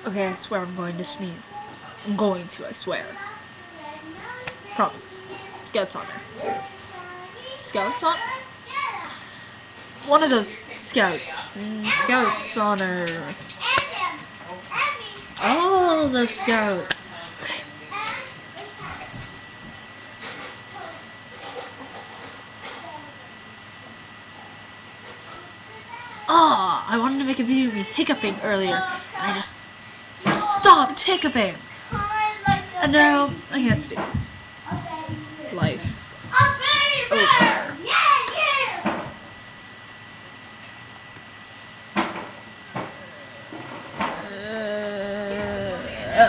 Okay, I swear I'm going to sneeze. I'm going to, I swear. Promise. Scouts honor. Scouts honor? One of those scouts. Scouts honor. All the scouts. Okay. Ah, I wanted to make a video of me hiccuping earlier, and I just stopped hiccuping. And now I can't sneeze. Life. Oh.